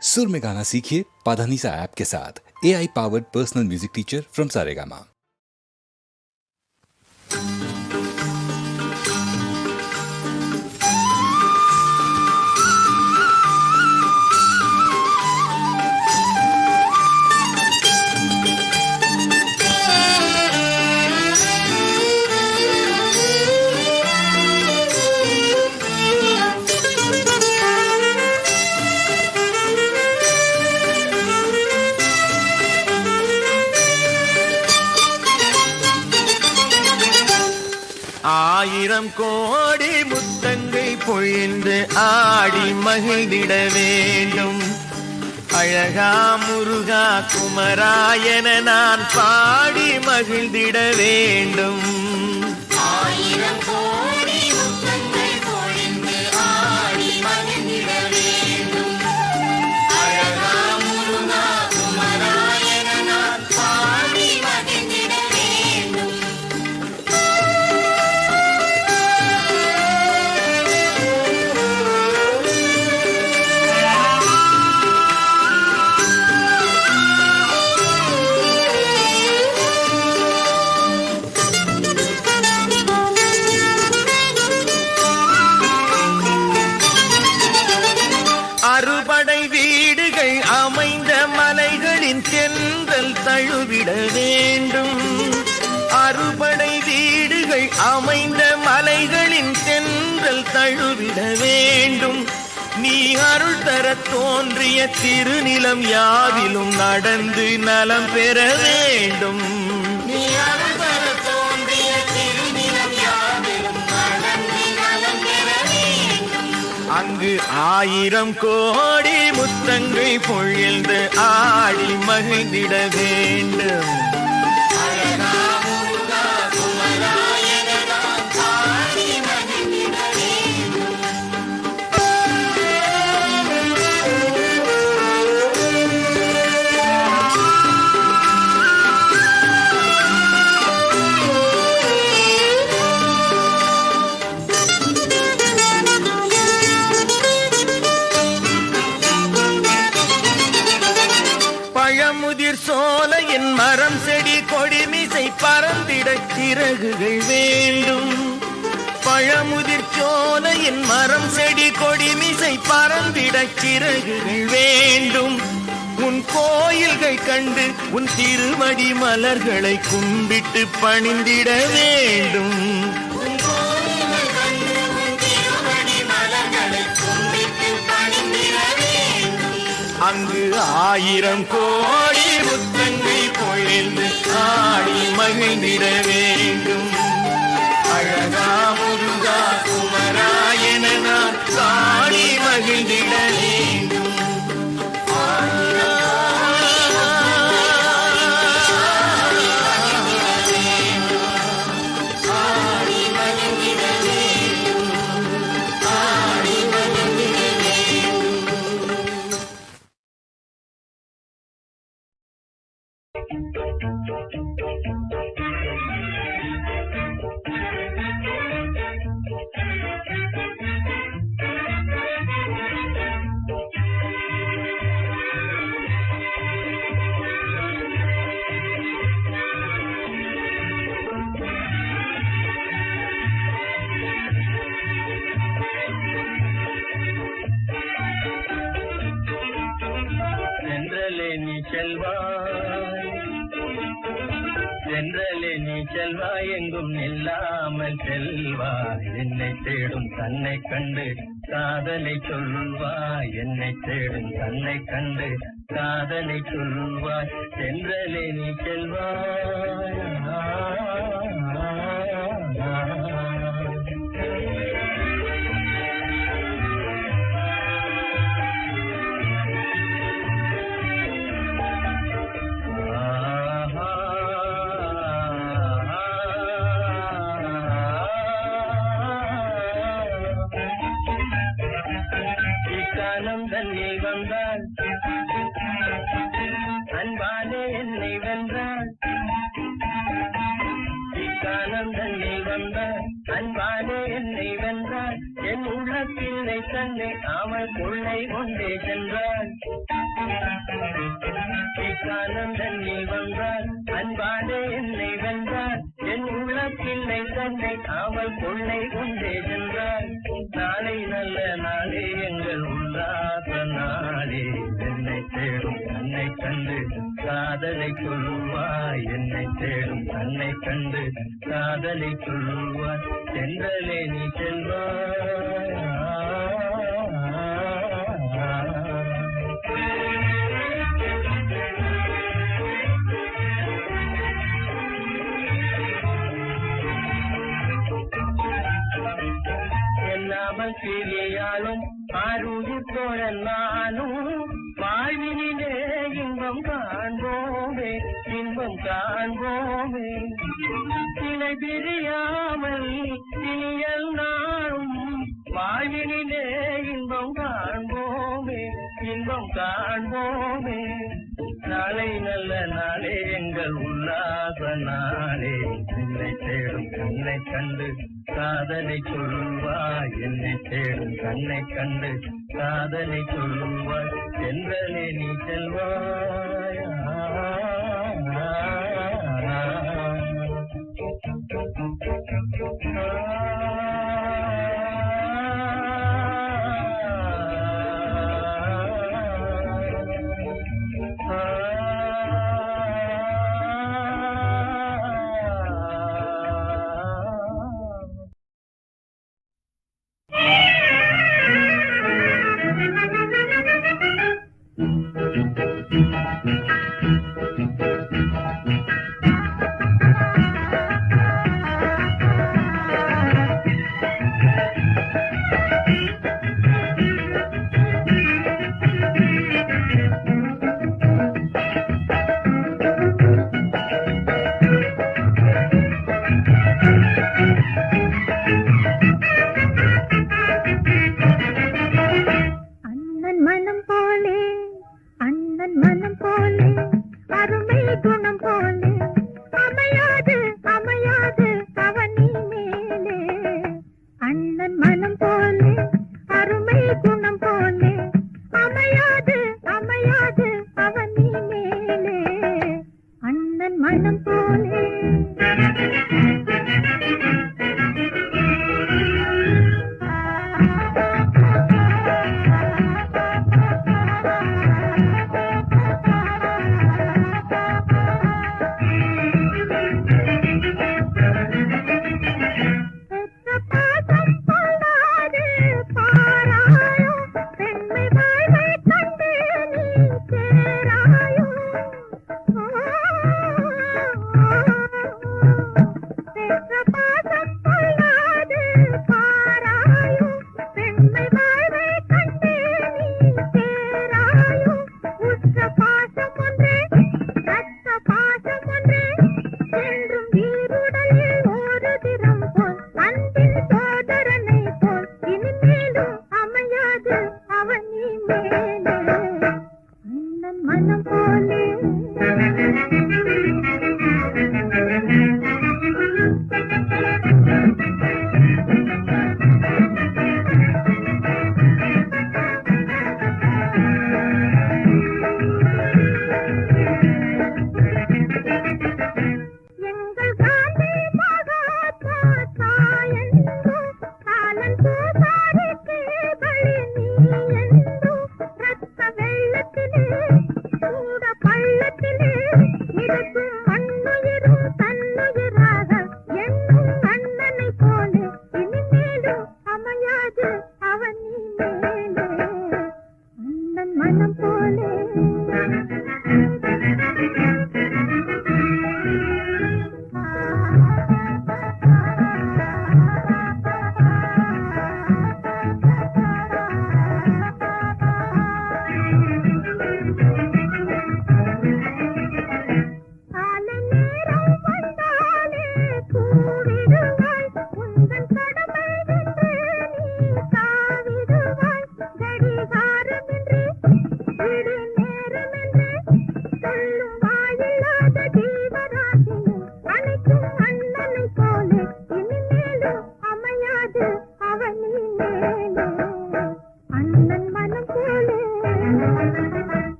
सुर में गाना सीखिए पाधानीसा ऐप के साथ। AI powered personal music teacher from Saregama. ஆயிரம் கோடி முத்தங்கை பொழிந்து ஆடி மகிழ்ந்திட வேண்டும். அழகா முருகா குமரா என நான் பாடி மகிழ்ந்திட வேண்டும். ஆயிரம் கோடி முத்தங்கை பொழிந்து ஆடி மகிழ்ந்திட வேண்டும். அழகா முருகா குமரா என நான் பாடி மகிழ்ந்திட வேண்டும். அறுபடை வீடுகள் அமைந்த மலைகளின் தென்றல் தழுவிட வேண்டும். அறுபடை வீடுகள் அமைந்த மலைகளின் தென்றல் தழுவிட வேண்டும். நீ அருள் தர தோன்றிய திருநிலம் யாவிலும் நடந்து நலம் பெற வேண்டும். நீ அருள் தர தோன்றிய திருநிலம் யாவிலும் நடந்து நலம் பெற வேண்டும். அங்கு ஆயிரம் கோடி முத்தங்கை பொழிந்து ஆடி மகிழ்ந்திட வேண்டும். அழகா முருகா குமரா என நான் பாடி மகிழ்ந்திட வேண்டும். பழமுதிர் சோலையின் மரம் செடி கொடிமிசை பறந்திட சிறகுகள் வேண்டும். பழமுதிர் சோலையின் மரம் செடி கொடிமிசை பறந்திட சிறகுகள் வேண்டும். உன் கோயில்கள் கண்டு உன் திருமடி மலர்களை கும்பிட்டு பணிந்திட வேண்டும். உன் கோயில்கள் கண்டு உன் திருவடி மலர்களை கும்பிட்டு பணிந்திட வேண்டும். அங்கு ஆயிரம் கோடி முத்தங்கை பொழிந்து ஆடி மகிழ்ந்திட வேண்டும். அழகா முருகா குமரா என நான் பாடி மகிழ்ந்திட வேண்டும். ஆடி மகிழ்ந்திட வேண்டும். ஆடி மகிழ்ந்திட வேண்டும். சென்றலே நீ செல்வாய், சென்றலே நீ செல்வாய், எங்கும் நில்லாமல் செல்வாய். என்னை தேடும் தன்னை கண்டு காதலை சொல்வாய். என்னை தேடும் தன்னை கண்டு காதலை சொல்வாய். சென்றலே நீ செல்வாய். இக்காலம் தன்னில் வந்தால் அன்பாலே என்னை வென்றால். இக்காலம் தன்னில் வந்தால் அன்பாலே என்னை வென்றால். என் உள்ளத்தில் வைத்த தன்னை அவள் கொள்ளை கொண்டே சென்றாள். இக்காலம் தன்னில் வந்தாள், அன்பாலே என்னை வென்றாள். என் உள்ளத்தில்லை தன்னை அவள் கொள்ளை கொண்டே சென்றாள். நாளை நல்ல நாளே எங்கள் உல்லாச நாளே, என்னை தேடும் தன்னை கண்டு காதலை கொள்வாய். என்னை தேடும் தன்னை கண்டு காதலை கொள்வாய். சென்றலே நீ செல்வாய். எல்லாமல் சிறியாலும் ஆருயிர் தோழன் நானும் வாழ்வினிலே இன்பம் காண்போமே, இன்பம் காண்போமே. இணை பிரியாமல் இனியல் நாளும் வாழ்வினிலே இன்பம் காண்போமே, இன்பம் காண்போமே. நாளை நல்ல நாளே எங்கள் உல்லாச நாளே, என்னை தேடும் கண்ணை கண்டு காதலை சொல்வாய். என்னை தேடும் கண்ணை கண்டு காதலை சொல்வாய். என்றலே நீ செல்வாய்.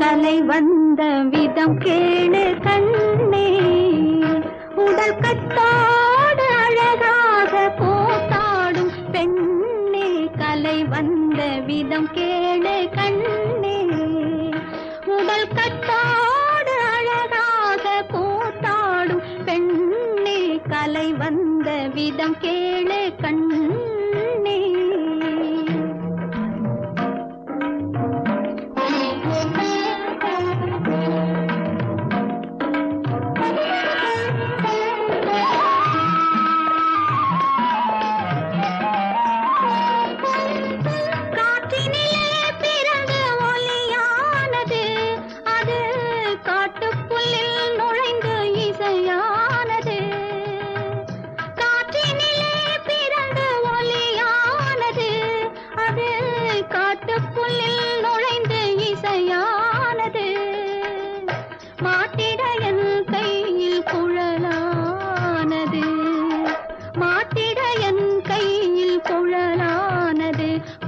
கலை வந்த விதம் கேளு கண்ணே, உடல் கட்டோடு அழகாக கூத்தாடும் பெண்ணே. கலை வந்த விதம் கேளு கண்ணே, உடல் கட்டோடு அழகாக கூத்தாடும் பெண்ணே. கலை வந்த விதம் கேளு கண்ணே.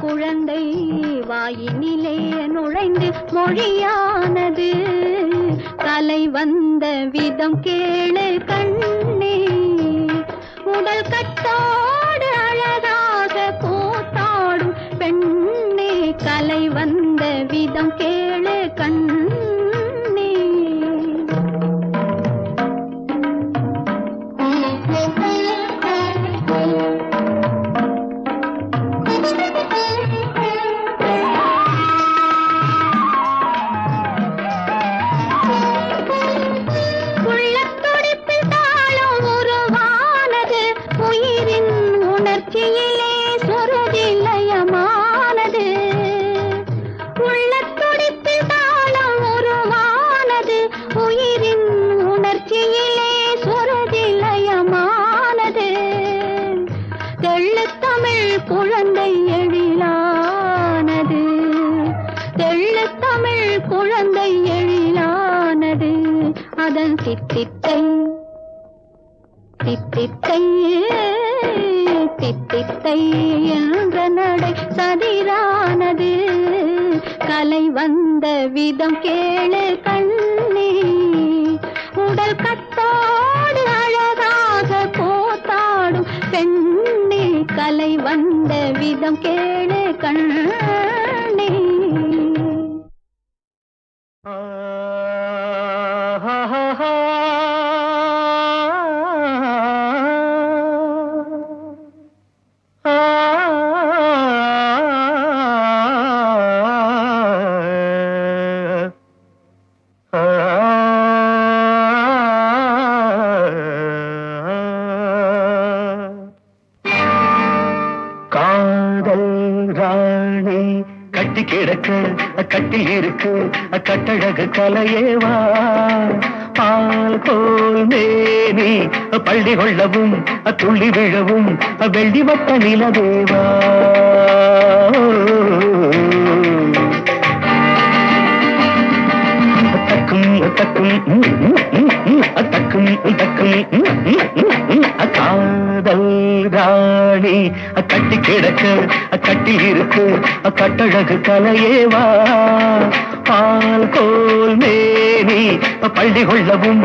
குழந்தை வாயினிலே நுழைந்து மொழியானது. கலை வந்த விதம் கேளு கண்ணே, உடல் கட்டோடு அழகாக கூத்தாடும் பெண்ணே. கலை வந்த விதம் கேளு கண்ணே. குழந்தை எழிலானது, தெள்ளத்தமிழ் குழந்தை எழிலானது. அதன் தித்தித்தை தித்தித்தை தித்தித்தை என்ற நடை சதிரானது. கலை வந்த விதம் கேளு கண்ணே, உடல் கட்டோடு அழகாக கூத்தாடும் பெண்ணே. கலை வந்த விதம் கேளு கண்ணே. கட்டி கிடக்கு கட்டில் இருக்கு கட்டழகு கலையேவா. பால் போல் மேனி பள்ளி கொள்ளவும் துள்ளி விழவும் வெள்ளி வட்ட நிலவேவா. தக்கும் தக்கும் தக்கும் தக்கும் காதல் ராணி கட்டி கிடக்க கட்டில் இருக்கு கட்டழகு கலையேவா. பால் கோல் மேனி பள்ளி கொள்ளவும்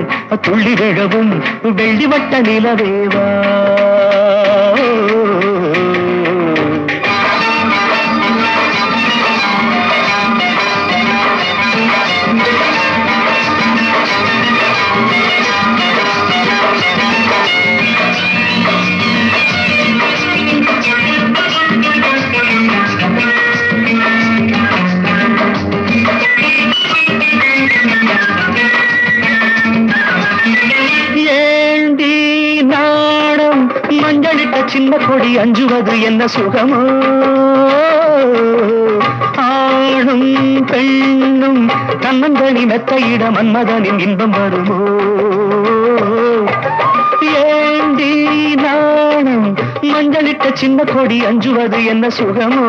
துள்ளி விழவும் வெள்ளி வட்ட நிலவேவா. சின்ன கொடி அஞ்சுவது என்ன சுகமோ. ஆணும் பெண்ணும் தன்னந்தனி மெத்தையிட மன்மதனின் இன்பம் வருமோ. ஏண்டி நாணம் மஞ்சளிட்ட சின்ன கொடி அஞ்சுவது என்ன சுகமோ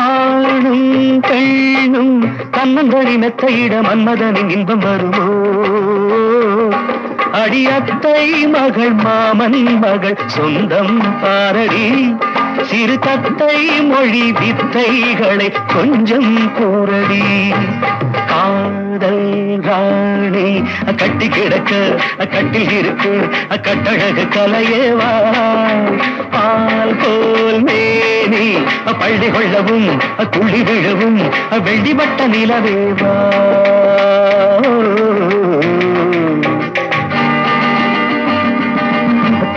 ஆணும் பெண்ணும் தன்னந்தனி மெத்தையிட மன்மதனின் இன்பம் வருமோ அடியத்தை மகள் மாமன் மகள் சொந்தம் பாரடி சிறு தத்தை மொழி வித்தைகளை கொஞ்சம் கூறடி காதல் ராணி கட்டி கிடக்க கட்டில் இருக்கு கட்டழகு கலையேவா பால் போல் மேனி பள்ளி கொள்ளவும் துள்ளி விழவும் வெள்ளிவட்ட நிலவேவா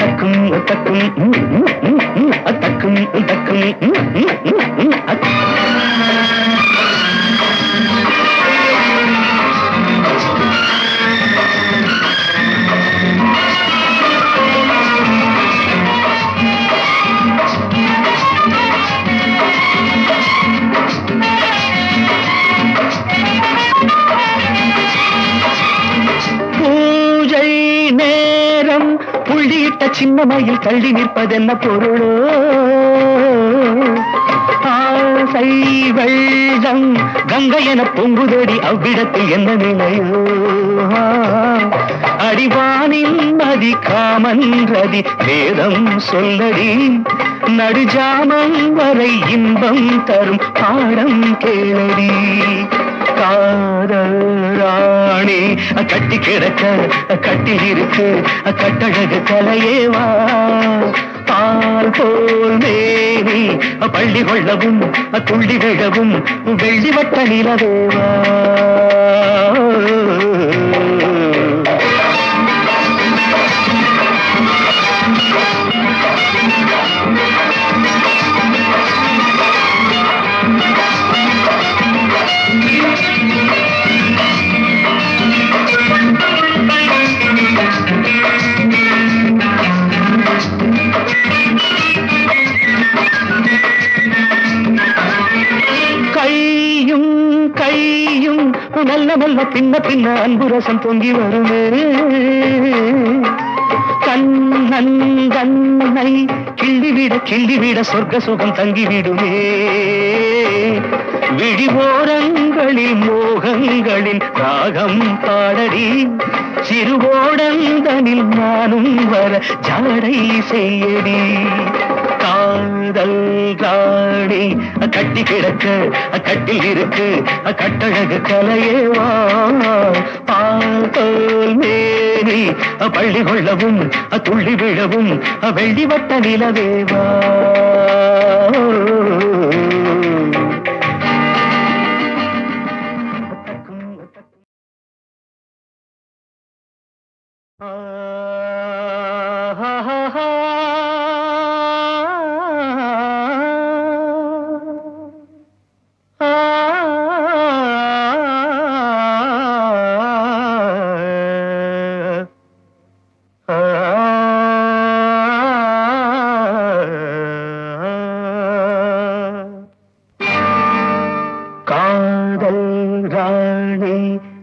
தக்கும் தக்கும் தக்கும் பூஜை நேரம் புள்ளியிட்ட சின்ன மயில் தள்ளி நிற்பதென்ன பொருளோ ஆசை வெள்ளம் கங்கை என பொங்குதடி அவ்விடத்தில் என்ன நிலையோ அடிவானில் மதி காமன் ரதி வேதம் சொல்லடி நடுஜாமம் வரை இன்பம் தரும் பாடம் கேளடி காதல் ராணி கட்டி கிடக்க கட்டில் இருக்கு கட்டழகு கலையேவா பால் போல் மேனி பள்ளி கொள்ளவும் துள்ளி விழவும் வெள்ளிவட்ட நிலவேவா நல்ல நல்ல பின்ன பின்ன அன்புரசம் பொங்கி வருமே கண்ணன் கண்ணை கிள்ளிவிட சொர்க்க சுகம் தங்கிவிடுமே விழிவோரங்களில் மோகங்களின் ராகம் பாடடி சிறுவோடந்தனில் நானும் வர ஜாடை செய்யடி காதல் ராணி கட்டி கிடக்க கட்டில் இருக்கு கட்டழகு கலையேவா பால் தோல் மேனி பள்ளி கொள்ளவும் துள்ளி விழவும் வெள்ளிவட்ட நிலவேவா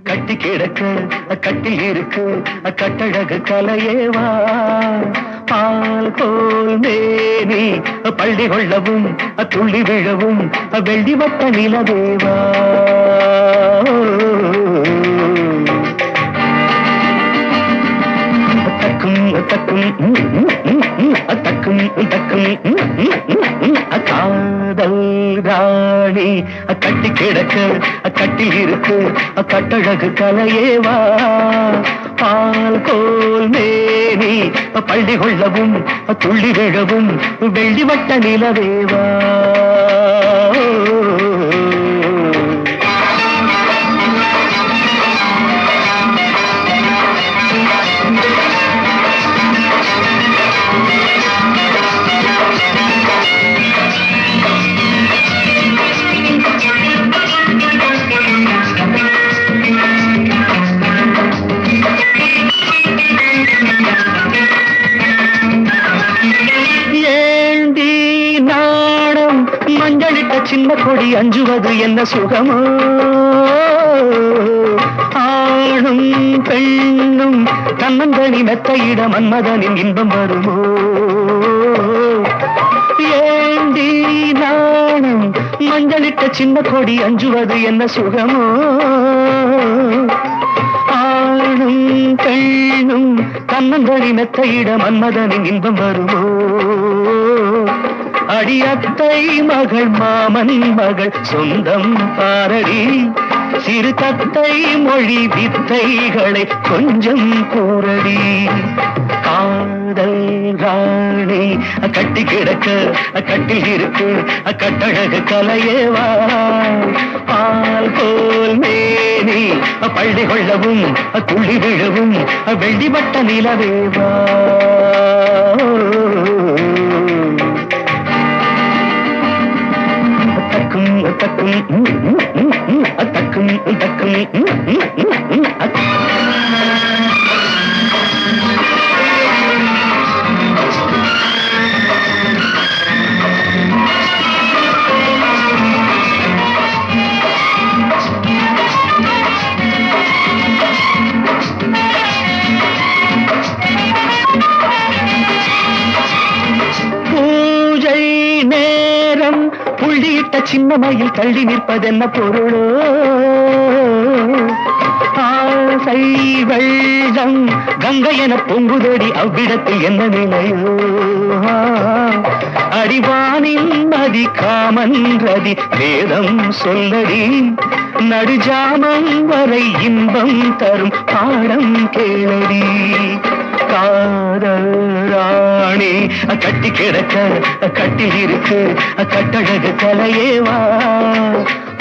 கட்டி கிடக்க கட்டில் இருக்கு கட்டழகு கலையேவா பால் போல் மேனி பள்ளி கொள்ளவும் துள்ளி விழவும் வெள்ளிவட்ட நிலவேவா தக்கும் தக்கும் தக்கும் தக்கும் காதல் ராணி கட்டி கிடக்க கட்டில் இருக்கு கட்டழகு கலையேவா பால் கோல் மேனி பள்ளி கொள்ளவும் துள்ளி விழவும் வெள்ளிவட்ட நிலவேவா சின்ன கொடி அஞ்சுவது என்ன சுகமோ ஆணும் பெண்ணும் தன்னந்தனி மெத்தையிட மன்மதனின் இன்பம் வருமோ ஏண்டி நானும் மஞ்சளிட்ட சின்ன கொடி அஞ்சுவது என்ன சுகமோ ஆணும் பெண்ணும் தன்னந்தனி மெத்தையிட மன்மதனின் இன்பம் வருமோ அடியத்தை மகள் மாமன் மகள் சொந்தம் பாரடி சிறு தத்தை மொழி வித்தைகளை கொஞ்சம் கூறடி காதல் ராணி கட்டி கிடக்க கட்டில் இருக்கு கட்டழகு கலையேவா பால் போல் மேனி பள்ளி கொள்ளவும் துள்ளி விழவும் வெள்ளிப்பட்ட நிலவேவா தக்கும் தக்கும் பூஜை நேரம் புள்ளியிட்ட சின்னமையில் தள்ளி நிற்பதென்ன பொருளோ ஆசை வெள்ளம் கங்கை என பொங்குதடி அவ்விடத்தில் என்ன நிலையோ அடிவானின் நதி காமன் ரதி வேதம் சொல்லடி நடுஜாமம் வரை இன்பம் தரும் பாடம் கேளடி காதல் ராணி கட்டி கிடக்க கட்டில் இருக்கு கட்டழகு கலையேவா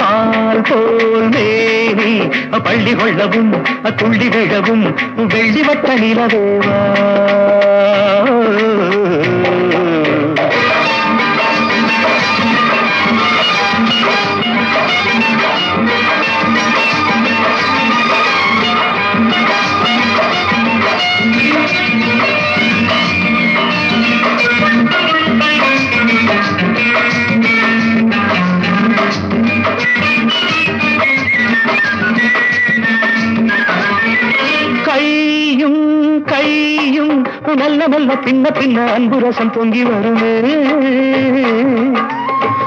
பால் போல் மேனி பள்ளி கொள்ளவும் துள்ளி விழவும் வெள்ளிவட்ட நிலவேவா மெல்ல மெல்ல பின்ன பின்ன அன்பு ரசம் பொங்கி வருமே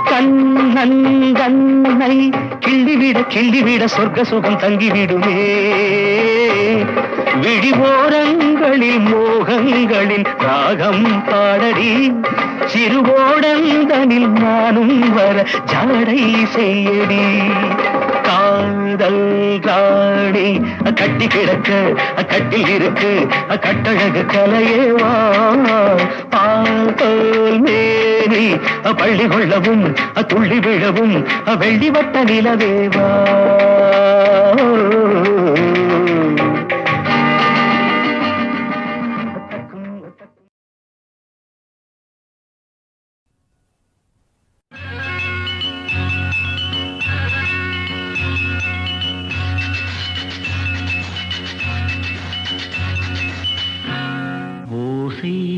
கண்ணன் கண்ணை கிள்ளிவிட சொர்க்க சுகம் தங்கிவிடுமே விழிவோரங்களில் மோகங்களின் ராகம் பாடடி சிறுவோடந்தனில் நானும் வர ஜாடை செய்யடி காதல் ராணி கட்டி கிடக்க கட்டில் இருக்கு கட்டழகு கலையேவா பால் போல் மேனி பள்ளி கொள்ளவும் துள்ளி விழவும் வெள்ளிவட்ட நிலவேவா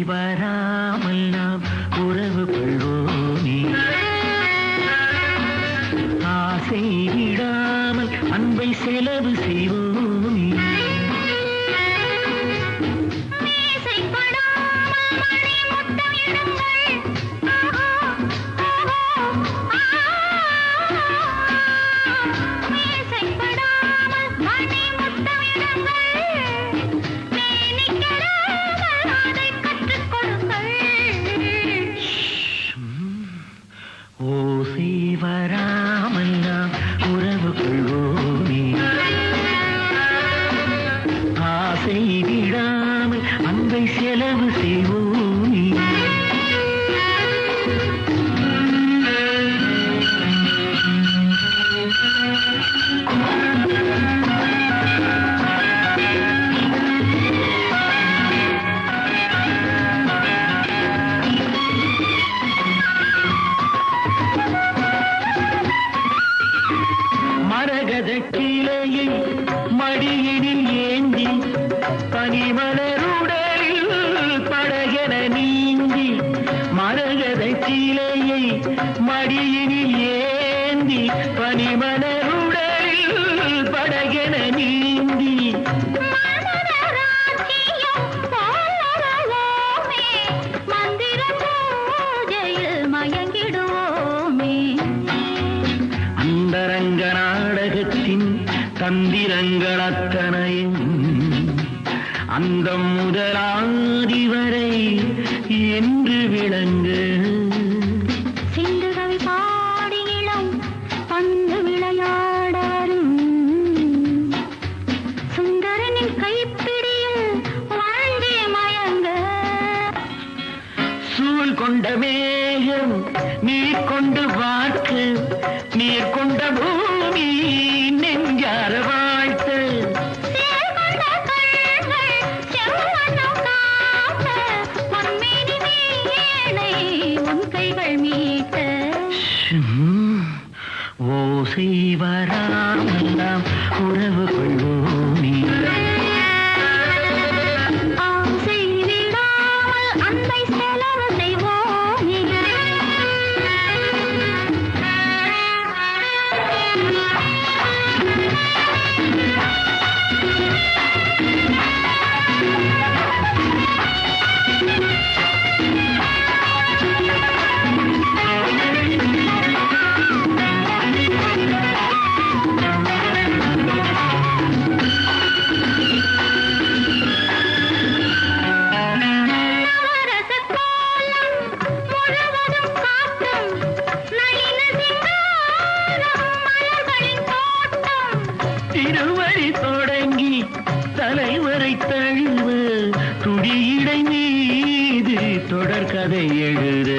வராமல் நாம் உறவு கொள்வோமே ஆசை விடாமல் அன்பை செலவு செய்வோமே வராமல் நாம் உறவு கொள்வோமே ஆசை விடாமல் அன்பை செலவு செய்வோமே மரகத கிளையை மடியினில் ஏந்தி பனிமலருடலில் படகென நீந்தி மரகத கிளையை மடியினில் ஏந்தி பனிமலருடலில் படகென நீந்தி மனதராட்சியம் போலறவோமே, மந்திர பூஜையில் மயங்கிடுவோமே. அந்தரங்க நாடகத்தின் தந்திரங்கள் அத்தனையும் அந்த முதலாதி வரை என்று விளங்கு. சிந்து கவி பாடி இளம் பந்து விளையாட வரும் சுந்தரனின் கைப்பிடியில் வாழ்ந்தே மயங்க. சூழ் கொண்ட மேகம் நீர் கொண்டு வாக்கு, நீர் கொண்ட பூமி நெஞ்சார வாழ்த்து. சேர்கொண்ட கண்கள் செவ்வண்ணம் காட்ட, பொன்மேனி வீணை உன் கைகள் மீட்ட. ஓசை வராமெல்லாம் உறவு கொள்வோமே. ஆசை விடாமல் அன்பை செலவு செய்வோமே. நவரச கோலம் முழுவதும் காட்டும் நளின சிங்காரம் மலர்களின் தோட்டம். திருவடி தொடங்கி தலைவரை தழுவ, துடியிடை மீது தொடர்கதை எழுத.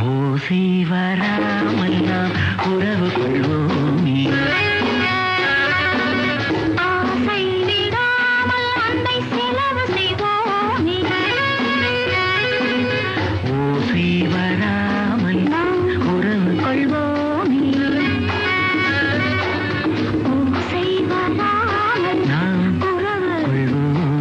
ஓசை வராமெல்லாம் உறவு கொள்வோமே. ஆசை விடாமல் அன்பை செலவு செய்வோமே. ஓசை வராமல் உறவு கொள்வோமே. ஓசை வராமல் நாம் உறவு கொள்வோம்.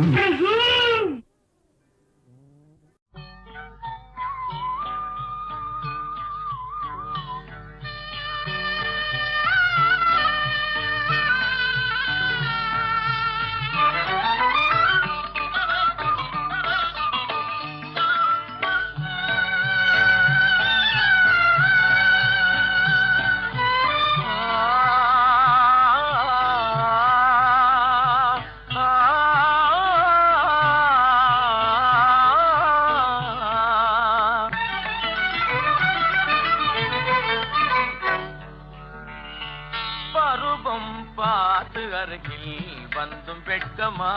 பருவம் பார்த்து அருகில் வந்தும் வெட்கமா,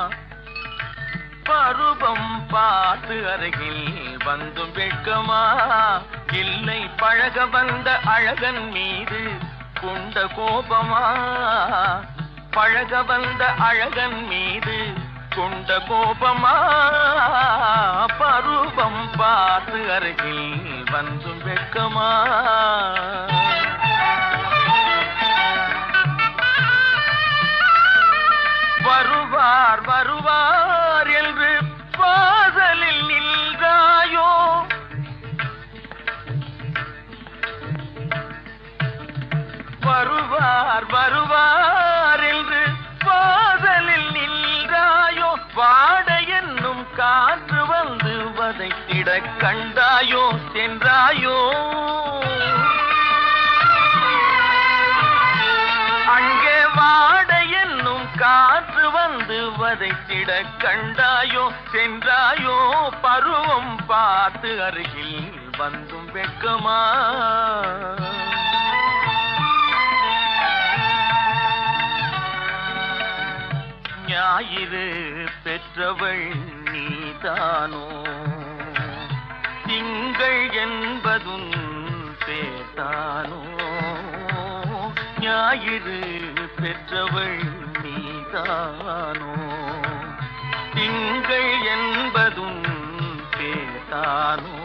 பருவம் பார்த்து அருகில் வந்தும் வெட்கமா, இல்லை பழக வந்த அழகன் மீது கொண்ட கோபமா, பழக வந்த அழகன் மீது கொண்ட கோபமா, பருவம் பார்த்து அருகில் வந்தும் வெட்கமா. வருவார் வருவார் என்று வாசலில் நின்றாயோ, வருவார் வருவார் என்று வாசலில் நின்றாயோ, வாட என்னும் காற்று வந்து வதைத்திட கண்டாயோ சென்றாயோ. அங்கே வாட என்னும் காற்று வந்து வதைத்திட கண்டாயோ சென்றாயோ, பருவம் பார்த்து அருகில் வந்தும் வெட்கமா. ஞாயிறு பெற்றவள் நீதானோ, திங்கள் என்பதும் பேத்தானோ, ஞாயிறு பெற்றவள் நீதானோ, திங்கள் என்பதும் பேத்தானோ,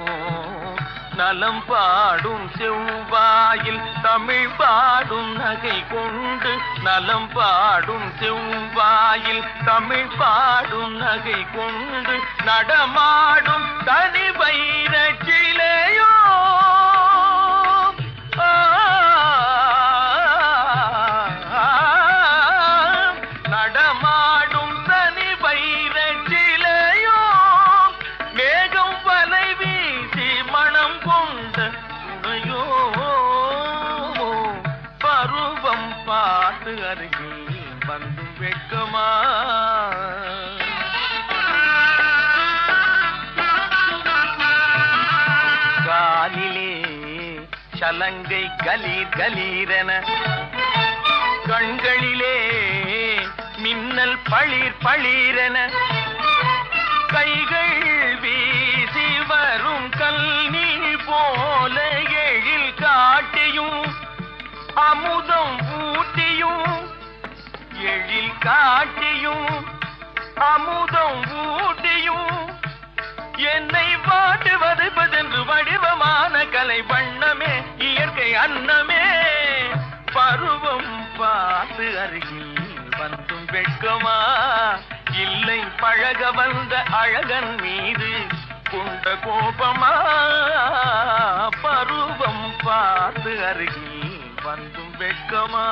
நலம் பாடும் செவ்வாயில் தமிழ் பாடும் நகை கொண்டு, நலம் பாடும் செவ்வாயில் தமிழ் பாடும் நகை கொண்டு, நடமாடும் தனி வைர சிலையோ. அருகில் வந்தும் வெட்கமா? காலிலே சலங்கை கலீர் கலீரென, கண்களிலே மின்னல் பளிர் பளிரென, கைகள் வீசி வரும் கல்நீர் போல எழில் காட்டியும் அமுதம் ஊட்டியும், எழில் காட்டியும் அமுதம் ஊட்டியும் என்னை பாட்டு வதைப்பதென்று வடிவமான கலை வண்ணமே இயற்கை அன்னமே. பருவம் பார்த்து அருகில் வந்தும் வெட்கமா? இல்லை பழக வந்த அழகன் மீது கொண்ட கோபமா? பருவம் பார்த்து அருகில் வந்தும் வெட்கமா?